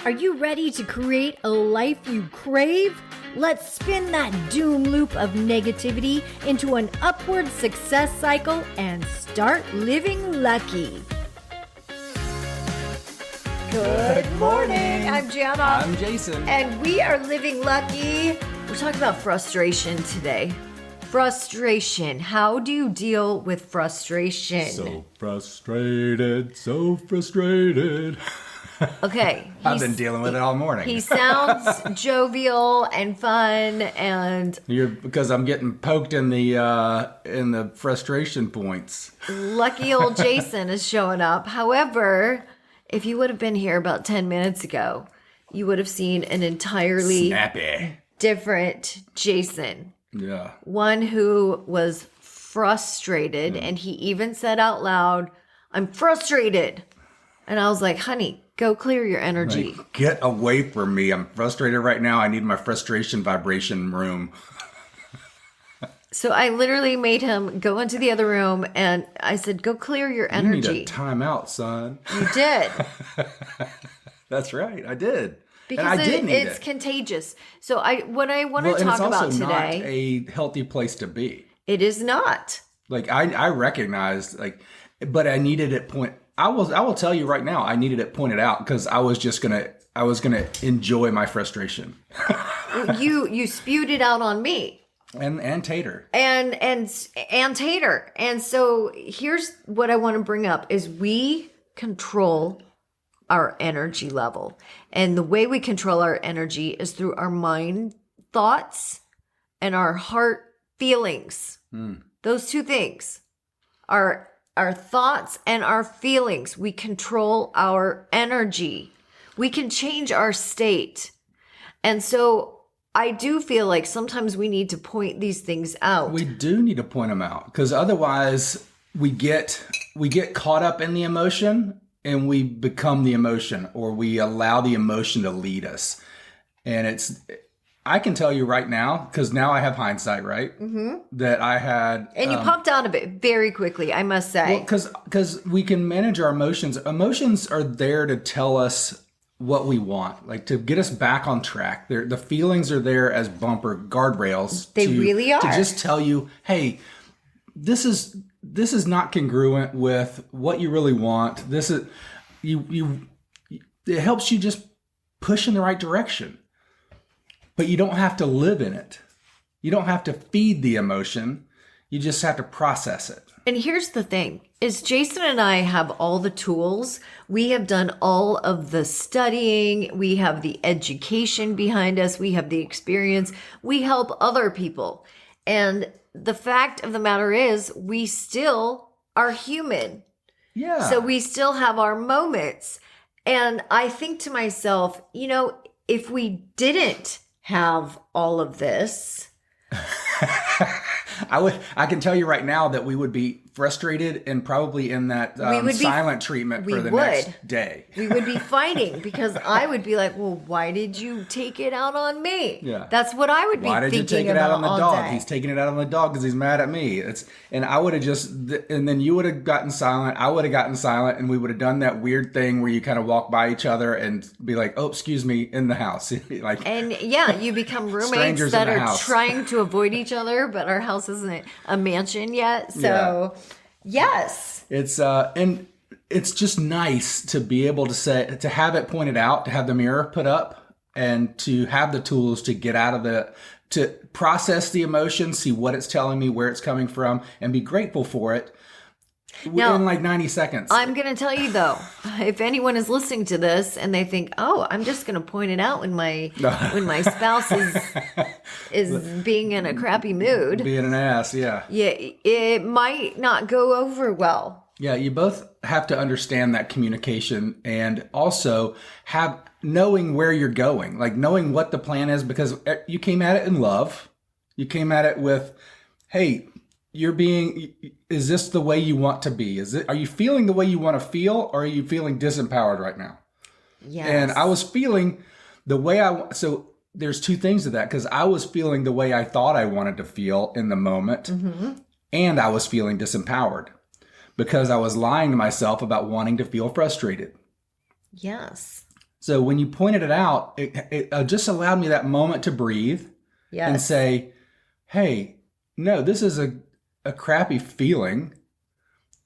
Are you ready to create a life you crave? Let's spin that doom loop of negativity into an upward success cycle and start living lucky. Good morning. I'm Jana. I'm Jason. And we are living lucky. We're talking about frustration today. Frustration. How do you deal with frustration? So frustrated. Okay. I've been dealing with it all morning. He sounds jovial and fun, and because I'm getting poked in the frustration points. lucky old Jason is showing up. However, if you would have been here about 10 minutes ago, you would have seen an entirely Snappy. different Jason. Yeah. One who was frustrated, and he even said out loud, "I'm frustrated." And I was like, honey, go clear your energy. Like, get away from me. I'm frustrated right now. I need my frustration vibration room. So I literally made him go into the other room, and I said, go clear your energy. You need a timeout, son. You did. That's right. I did. Because and I did need it's it. contagious. So what I want to and talk it's also about today. not a healthy place to be. It is not. Like I recognized, but I needed it I will tell you right now, I needed it pointed out because I was gonna enjoy my frustration. You spewed it out on me. And Tater. And Tater. And so here's what I want to bring up is we control our energy level. And the way we control our energy is through our mind thoughts and our heart feelings. Those two things are our thoughts and our feelings. We control our energy. We can change our state. And so I do feel like sometimes we need to point these things out. We do need to point them out because otherwise we get caught up in the emotion and we become the emotion, or we allow the emotion to lead us. And I can tell you right now, because now I have hindsight, right? Mm-hmm. That I had... And you popped out of it very quickly, I must say. Well, because we can manage our emotions. Emotions are there to tell us what we want, like to get us back on track. The feelings are there as bumper guardrails. They really are. To just tell you, hey, this is not congruent with what you really want. This is... It helps you just push in the right direction. But you don't have to live in it. You don't have to feed the emotion. You just have to process it. And here's the thing, is Jason and I have all the tools. We have done all of the studying. We have the education behind us. We have the experience. We help other people. And the fact of the matter is, we still are human. Yeah. So we still have our moments. And I think to myself, if we didn't have all of this, I can tell you right now that we would be frustrated and probably in that silent treatment for the next day. We would be fighting because I would be like, well, why did you take it out on me? Yeah. That's what I would be thinking about. Why did you take it out on the dog? Day. He's taking it out on the dog because he's mad at me. And I would have and then you would have gotten silent. I would have gotten silent, and we would have done that weird thing where you kind of walk by each other and be like, oh, excuse me, in the house. And yeah, you become roommates that are trying to avoid each other, but our house isn't a mansion yet. So yes. It's and it's just nice to be able to have it pointed out, to have the mirror put up, and to have the tools to get out of to process the emotion, see what it's telling me, where it's coming from, and be grateful for it now, in like 90 seconds. I'm going to tell you though, if anyone is listening to this and they think, oh, I'm just going to point it out when my spouse is being in a crappy mood. Being an ass, yeah. Yeah, it might not go over well. Yeah, you both have to understand that communication and also knowing where you're going, like knowing what the plan is, because you came at it in love. You came at it with, hey, is this the way you want to be? Are you feeling the way you want to feel, or are you feeling disempowered right now? Yes. And I was feeling the way so there's two things to that, because I was feeling the way I thought I wanted to feel in the moment, and I was feeling disempowered because I was lying to myself about wanting to feel frustrated. Yes. So when you pointed it out, it just allowed me that moment to breathe and Yes. say, hey, no, this is a crappy feeling.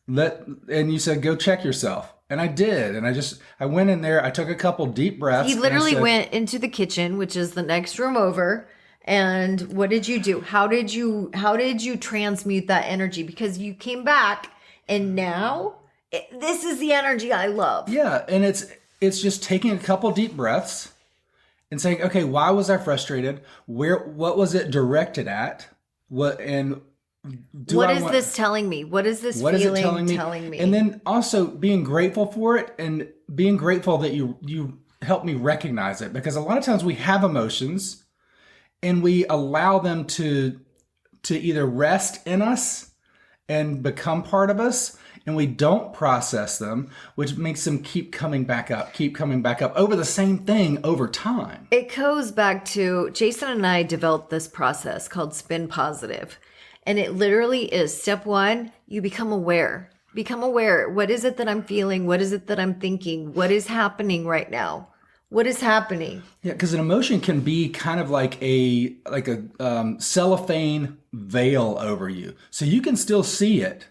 And you said, go check yourself. And I did. And I went in there. I took a couple deep breaths. He literally went into the kitchen, which is the next room over. And what did you do? How did you transmute that energy? Because you came back and now this is the energy I love. Yeah. And it's just taking a couple deep breaths and saying, okay, why was I frustrated? What was it directed at? What is this telling me? What is this feeling telling me? And then also being grateful for it and being grateful that you helped me recognize it, because a lot of times we have emotions and we allow them to either rest in us and become part of us, and we don't process them, which makes them keep coming back up over the same thing over time. It goes back to Jason and I developed this process called Spin Positive. And it literally is step one, you become aware. Become aware. What is it that I'm feeling? What is it that I'm thinking? What is happening right now? What is happening? Yeah, because an emotion can be kind of like a cellophane veil over you. So you can still see it,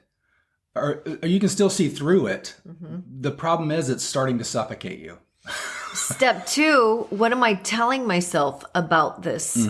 or you can still see through it. Mm-hmm. The problem is it's starting to suffocate you. Step two, what am I telling myself about this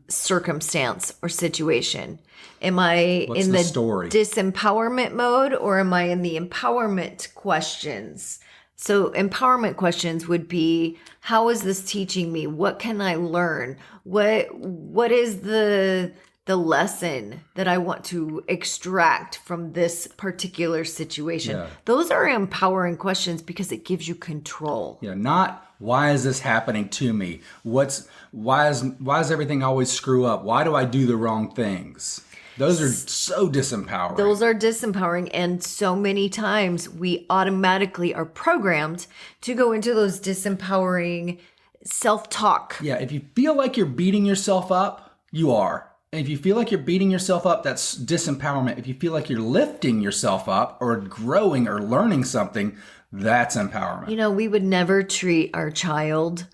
circumstance or situation? Am I What's in the the story? Disempowerment mode, or am I in the empowerment questions? So empowerment questions would be, how is this teaching me? What can I learn? What is the lesson that I want to extract from this particular situation? Yeah. Those are empowering questions because it gives you control. Yeah, not why is this happening to me? Why is everything always screw up? Why do I do the wrong things? Those are so disempowering. Those are disempowering. And so many times we automatically are programmed to go into those disempowering self-talk. Yeah, if you feel like you're beating yourself up, you are. And if you feel like you're beating yourself up, that's disempowerment. If you feel like you're lifting yourself up or growing or learning something, that's empowerment. You know, we would never treat our child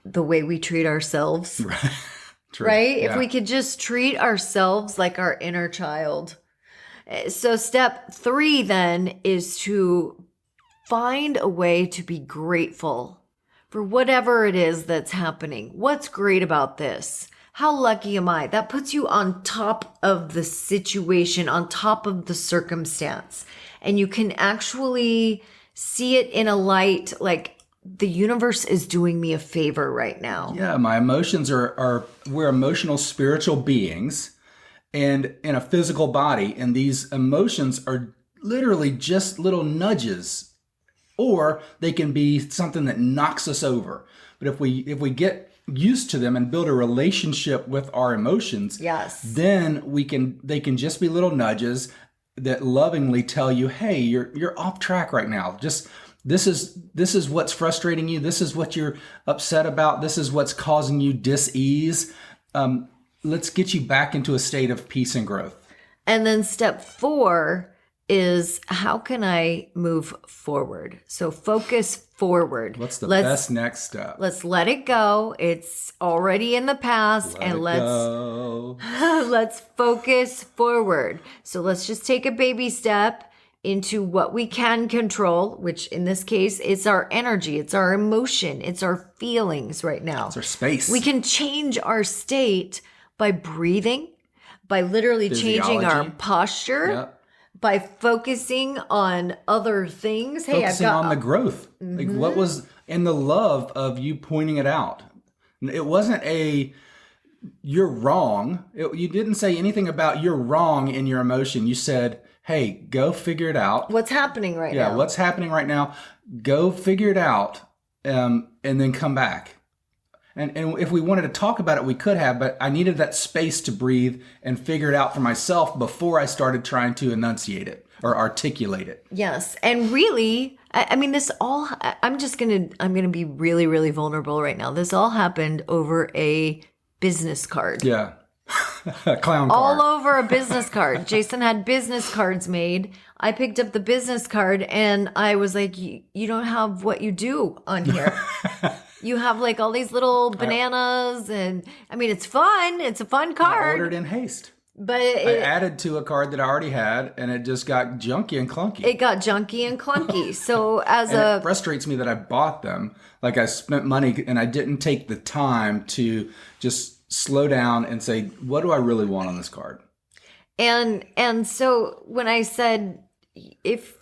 the way we treat ourselves. True. Right? Yeah. If we could just treat ourselves like our inner child. So step 3 then is to find a way to be grateful for whatever it is that's happening. What's great about this? How lucky am I? That puts you on top of the situation, on top of the circumstance. And you can actually see it in a light like, the universe is doing me a favor right now. Yeah, my emotions we're emotional spiritual beings and in a physical body, and these emotions are literally just little nudges, or they can be something that knocks us over. But if we get used to them and build a relationship with our emotions, yes, then they can just be little nudges that lovingly tell you, hey, you're off track right now. This is what's frustrating you. This is what you're upset about. This is what's causing you dis-ease. Let's get you back into a state of peace and growth. And then step 4 is, how can I move forward? So focus forward. What's the best next step? Let's let it go. It's already in the past, let's focus forward. So let's just take a baby step into what we can control, which in this case, it's our energy, it's our emotion, it's our feelings right now. It's our space. We can change our state by breathing, by literally changing our posture, yep, by focusing on other things. Focusing on the growth. Like what was in the love of you pointing it out. It wasn't you're wrong. You didn't say anything about you're wrong in your emotion. You said, hey, go figure it out. What's happening right now? Yeah, what's happening right now? Go figure it out, and then come back. And if we wanted to talk about it, we could have, but I needed that space to breathe and figure it out for myself before I started trying to enunciate it or articulate it. Yes. And really, I mean, I'm going to be really, really vulnerable right now. This all happened over a business card. Yeah. A clown all car. over a business card. Jason had business cards made. I picked up the business card and I was like, you don't have what you do on here. You have like all these little bananas and I mean, it's fun. It's a fun I card. ordered in haste. But I added to a card that I already had, and it just got junky and clunky. it got junky and clunky. So It frustrates me that I bought them. Like I spent money and I didn't take the time to just slow down and say, what do I really want on this card? And so when I said, if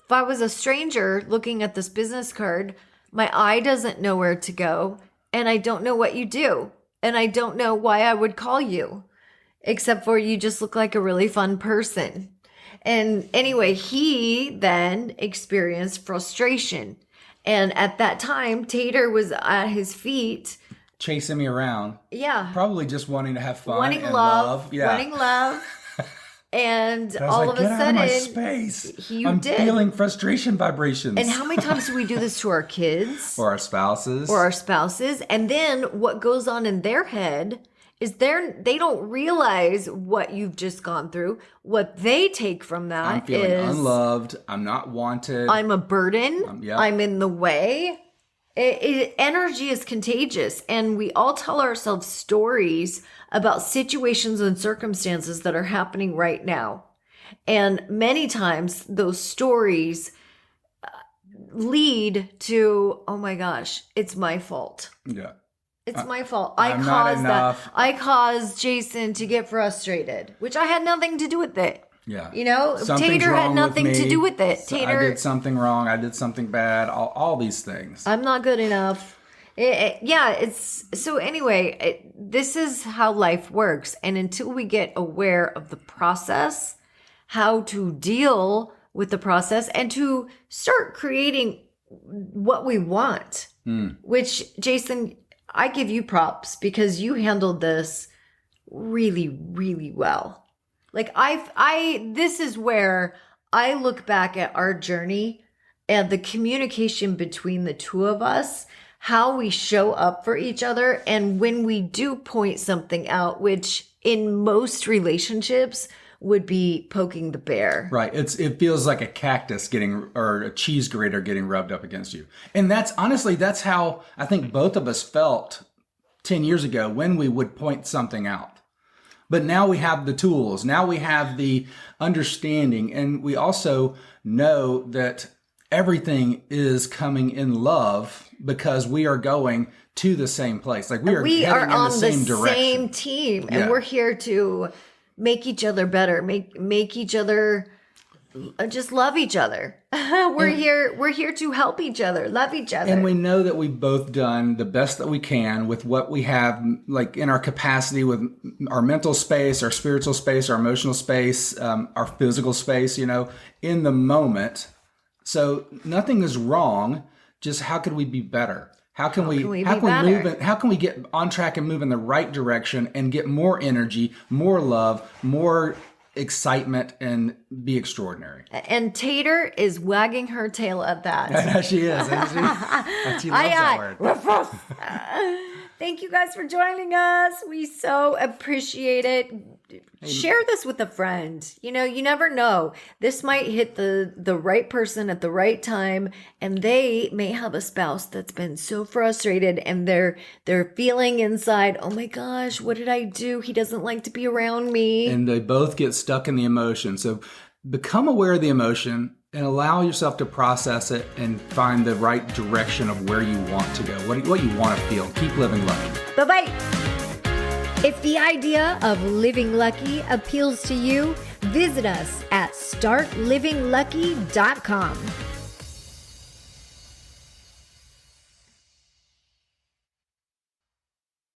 I was a stranger looking at this business card, my eye doesn't know where to go, and I don't know what you do, and I don't know why I would call you, except for you just look like a really fun person. And anyway, he then experienced frustration. And at that time, Tater was at his feet. Chasing me around. Yeah. Probably just wanting to have fun Wanting and love. Yeah. Wanting love. And I was all like, of a get out sudden, of my space. you I'm did. feeling frustration vibrations. And how many times do we do this to our kids? Or our spouses. Or our spouses? And then what goes on in their head is they don't realize what you've just gone through. What they take from that I'm feeling is unloved. I'm not wanted. I'm a burden. yeah. I'm in the way. Energy is contagious, and we all tell ourselves stories about situations and circumstances that are happening right now. And many times those stories lead to, oh my gosh, it's my fault. Yeah. It's my fault. I'm not enough. I caused Jason to get frustrated, which I had nothing to do with it. Yeah. You know, Something's Tater had wrong nothing with to me. do with it. So Tater, I did something wrong. I did something bad. All these things. I'm not good enough. It's so anyway, this is how life works. And until we get aware of the process, how to deal with the process and to start creating what we want, which Jason, I give you props because you handled this really, really well. Like this is where I look back at our journey and the communication between the two of us, how we show up for each other. And when we do point something out, which in most relationships would be poking the bear. Right. It feels like a cactus or a cheese grater getting rubbed up against you. And that's how I think both of us felt 10 years ago when we would point something out. But now we have the tools. Now we have the understanding. And we also know that everything is coming in love because we are going to the same place. Like we are heading in the same direction. Same team. Yeah. And we're here to make each other better, make each other just love each other. We're here to help each other, love each other. And we know that we've both done the best that we can with what we have, like in our capacity with our mental space, our spiritual space, our emotional space, our physical space, in the moment. So nothing is wrong. Just how could we be better? How can we get on track and move in the right direction and get more energy, more love, more excitement, and be extraordinary? And Tater is wagging her tail at that. She is. She loves that word. Thank you guys for joining us. We so appreciate it. Share this with a friend. You never know. This might hit the right person at the right time, and they may have a spouse that's been so frustrated and they're feeling inside, oh my gosh, what did I do? He doesn't like to be around me. And they both get stuck in the emotion. So become aware of the emotion and allow yourself to process it and find the right direction of where you want to go, what you want to feel. Keep living lucky. Bye-bye. If the idea of living lucky appeals to you, visit us at startlivinglucky.com.